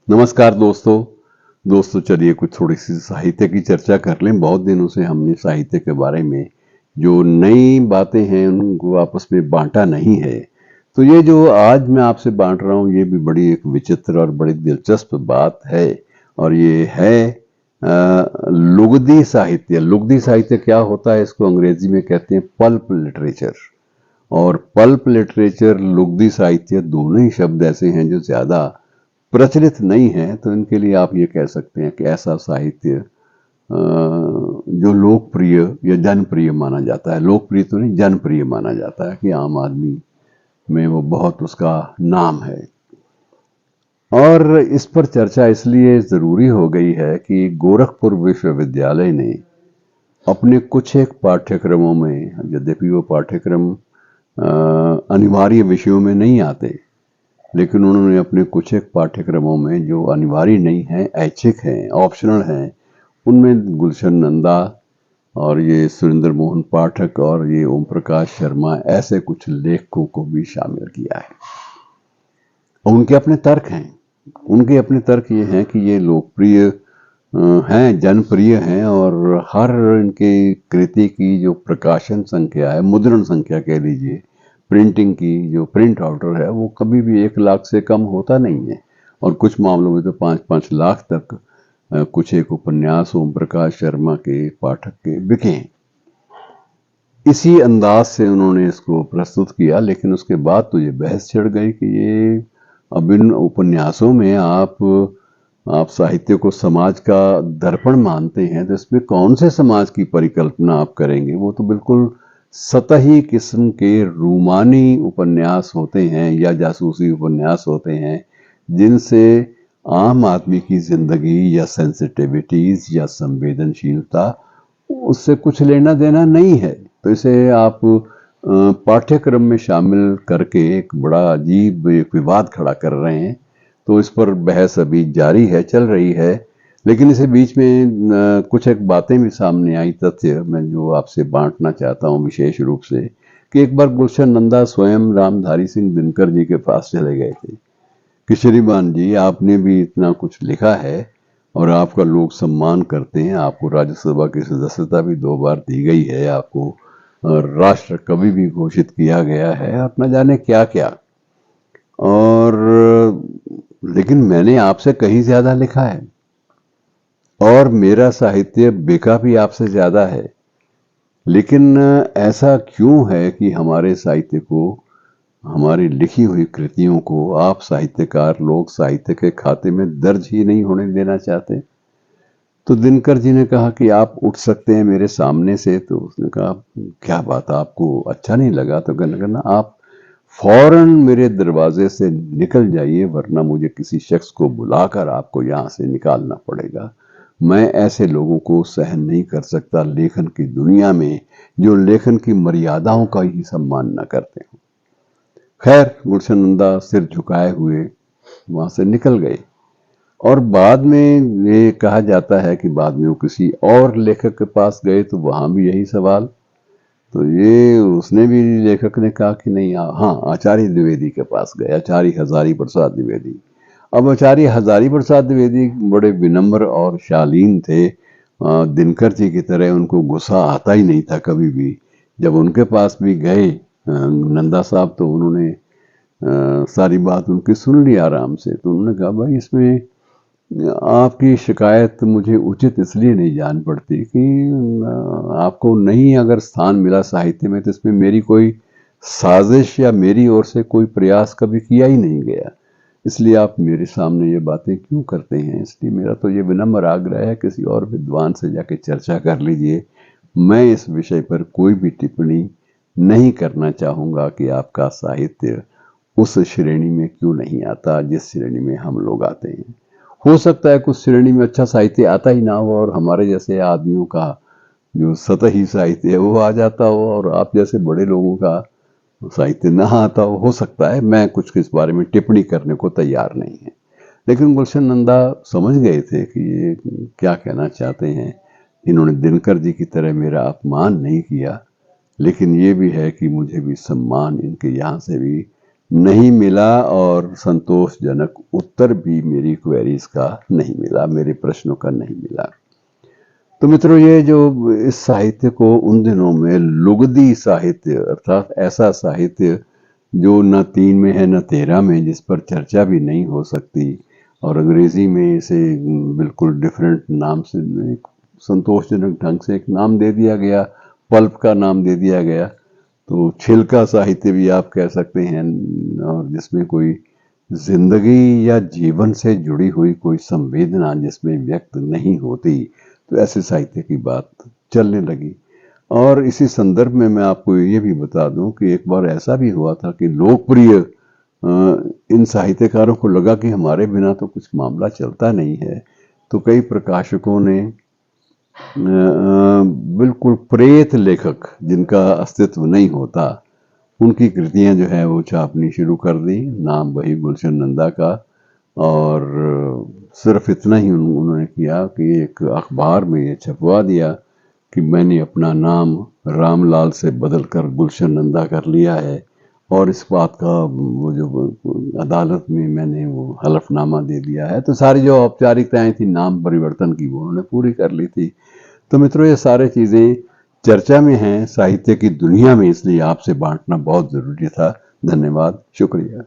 नमस्कार दोस्तों चलिए कुछ थोड़ी सी साहित्य की चर्चा कर लें। बहुत दिनों से हमने साहित्य के बारे में जो नई बातें हैं उनको आपस में बांटा नहीं है। तो ये जो आज मैं आपसे बांट रहा हूँ ये भी बड़ी एक विचित्र और बड़ी दिलचस्प बात है। और ये है लुगदी साहित्य। लुगदी साहित्य क्या होता है, इसको अंग्रेजी में कहते हैं पल्प लिटरेचर। और पल्प लिटरेचर, लुगदी साहित्य, दोनों ही शब्द ऐसे हैं जो ज्यादा प्रचलित नहीं है। तो इनके लिए आप ये कह सकते हैं कि ऐसा साहित्य जो लोकप्रिय या जनप्रिय माना जाता है। लोकप्रिय तो नहीं, जनप्रिय माना जाता है कि आम आदमी में वो बहुत उसका नाम है। और इस पर चर्चा इसलिए जरूरी हो गई है कि गोरखपुर विश्वविद्यालय ने अपने कुछ एक पाठ्यक्रमों में, यद्यपि वो पाठ्यक्रम अनिवार्य विषयों में नहीं आते, लेकिन उन्होंने अपने कुछ एक पाठ्यक्रमों में जो अनिवार्य नहीं है, ऐच्छिक हैं, ऑप्शनल हैं, उनमें गुलशन नंदा और ये सुरेंद्र मोहन पाठक और ये ओम प्रकाश शर्मा ऐसे कुछ लेखकों को भी शामिल किया है। और उनके अपने तर्क हैं। उनके अपने तर्क ये हैं कि ये लोकप्रिय हैं, जनप्रिय हैं, और हर इनके कृति की जो प्रकाशन संख्या है, मुद्रण संख्या कह लीजिए, प्रिंटिंग की जो प्रिंट आउटर है, वो कभी भी 1 लाख से कम होता नहीं है। और कुछ मामलों में तो 5-5 लाख तक कुछ एक उपन्यास ओम प्रकाश शर्मा के, पाठक के बिके हैं। इसी अंदाज से उन्होंने इसको प्रस्तुत किया। लेकिन उसके बाद तो ये बहस छिड़ गई कि ये अब इन उपन्यासों में आप साहित्य को समाज का दर्पण मानते हैं, तो इसमें कौन से समाज की परिकल्पना आप करेंगे? वो तो बिल्कुल सतही किस्म के रूमानी उपन्यास होते हैं या जासूसी उपन्यास होते हैं, जिनसे आम आदमी की जिंदगी या सेंसिटिविटीज या संवेदनशीलता, उससे कुछ लेना देना नहीं है। तो इसे आप पाठ्यक्रम में शामिल करके एक बड़ा अजीब एक विवाद खड़ा कर रहे हैं। तो इस पर बहस अभी जारी है, चल रही है। लेकिन इसे बीच में कुछ एक बातें भी सामने आई, तथ्य मैं जो आपसे बांटना चाहता हूँ विशेष रूप से, कि एक बार गुलशन नंदा स्वयं रामधारी सिंह दिनकर जी के पास चले गए थे कि श्रीमान जी, आपने भी इतना कुछ लिखा है और आपका लोग सम्मान करते हैं, आपको राज्यसभा की सदस्यता भी 2 बार दी गई है, आपको राष्ट्र कवि भी घोषित किया गया है, और न जाने क्या क्या। और लेकिन मैंने आपसे कहीं ज्यादा लिखा है और मेरा साहित्य बिका भी आपसे ज्यादा है। लेकिन ऐसा क्यों है कि हमारे साहित्य को, हमारी लिखी हुई कृतियों को आप साहित्यकार लोग साहित्य के खाते में दर्ज ही नहीं होने देना चाहते? तो दिनकर जी ने कहा कि आप उठ सकते हैं मेरे सामने से। तो उसने कहा, क्या बात, आपको अच्छा नहीं लगा? तो कहने लगा, आप फौरन मेरे दरवाजे से निकल जाइए, वरना मुझे किसी शख्स को बुलाकर आपको यहाँ से निकालना पड़ेगा। मैं ऐसे लोगों को सहन नहीं कर सकता लेखन की दुनिया में, जो लेखन की मर्यादाओं का ही सम्मान न करते हो। खैर, गुलशन नंदा सिर झुकाए हुए वहां से निकल गए। और बाद में ये कहा जाता है कि बाद में वो किसी और लेखक के पास गए, तो वहां भी यही सवाल। तो ये उसने भी, लेखक ने कहा कि नहीं, हाँ, आचार्य द्विवेदी के पास गए, आचार्य हजारी प्रसाद द्विवेदी। अब आचार्य हजारी प्रसाद द्विवेदी बड़े विनम्र और शालीन थे। दिनकर जी की तरह उनको गुस्सा आता ही नहीं था कभी भी। जब उनके पास भी गए नंदा साहब, तो उन्होंने सारी बात उनकी सुन ली आराम से। तो उन्होंने कहा, भाई, इसमें आपकी शिकायत मुझे उचित इसलिए नहीं जान पड़ती कि आपको नहीं अगर स्थान मिला साहित्य में, तो इसमें मेरी कोई साजिश या मेरी ओर से कोई प्रयास कभी किया ही नहीं गया। इसलिए आप मेरे सामने ये बातें क्यों करते हैं? इसलिए मेरा तो ये विनम्र आग्रह है, किसी और विद्वान से जाके चर्चा कर लीजिए। मैं इस विषय पर कोई भी टिप्पणी नहीं करना चाहूंगा कि आपका साहित्य उस श्रेणी में क्यों नहीं आता जिस श्रेणी में हम लोग आते हैं। हो सकता है कुछ श्रेणी में अच्छा साहित्य आता ही ना हो, और हमारे जैसे आदमियों का जो सतही साहित्य है वो आ जाता हो, और आप जैसे बड़े लोगों का साहित्य ना आता हो सकता है। मैं कुछ इस बारे में टिप्पणी करने को तैयार नहीं है। लेकिन गुलशन नंदा समझ गए थे कि ये क्या कहना चाहते हैं। इन्होंने दिनकर जी की तरह मेरा अपमान नहीं किया, लेकिन ये भी है कि मुझे भी सम्मान इनके यहाँ से भी नहीं मिला और संतोषजनक उत्तर भी मेरी क्वेरीज का नहीं मिला, मेरे प्रश्नों का नहीं मिला। तो मित्रों, ये जो इस साहित्य को उन दिनों में लुगदी साहित्य, अर्थात ऐसा साहित्य जो न 3 में है न 13 में, जिस पर चर्चा भी नहीं हो सकती, और अंग्रेजी में इसे बिल्कुल डिफरेंट नाम से, एक संतोषजनक ढंग से एक नाम दे दिया गया, पल्प का नाम दे दिया गया। तो छिलका साहित्य भी आप कह सकते हैं, और जिसमें कोई जिंदगी या जीवन से जुड़ी हुई कोई संवेदना जिसमें व्यक्त नहीं होती, तो ऐसे साहित्य की बात चलने लगी। और इसी संदर्भ में मैं आपको ये भी बता दूं कि एक बार ऐसा भी हुआ था कि लोकप्रिय इन साहित्यकारों को लगा कि हमारे बिना तो कुछ मामला चलता नहीं है, तो कई प्रकाशकों ने बिल्कुल प्रेत लेखक जिनका अस्तित्व नहीं होता, उनकी कृतियां जो है वो छापनी शुरू कर दी, नाम वही गुलशन नंदा का। और सिर्फ इतना ही उन्होंने किया कि एक अखबार में ये छपवा दिया कि मैंने अपना नाम रामलाल से बदलकर गुलशन नंदा कर लिया है, और इस बात का वो जो अदालत में मैंने वो हलफनामा दे दिया है। तो सारी जो औपचारिकताएं थी नाम परिवर्तन की, वो उन्होंने पूरी कर ली थी। तो मित्रों, ये सारी चीजें चर्चा में हैं साहित्य की दुनिया में, इसलिए आपसे बांटना बहुत जरूरी था। धन्यवाद, शुक्रिया।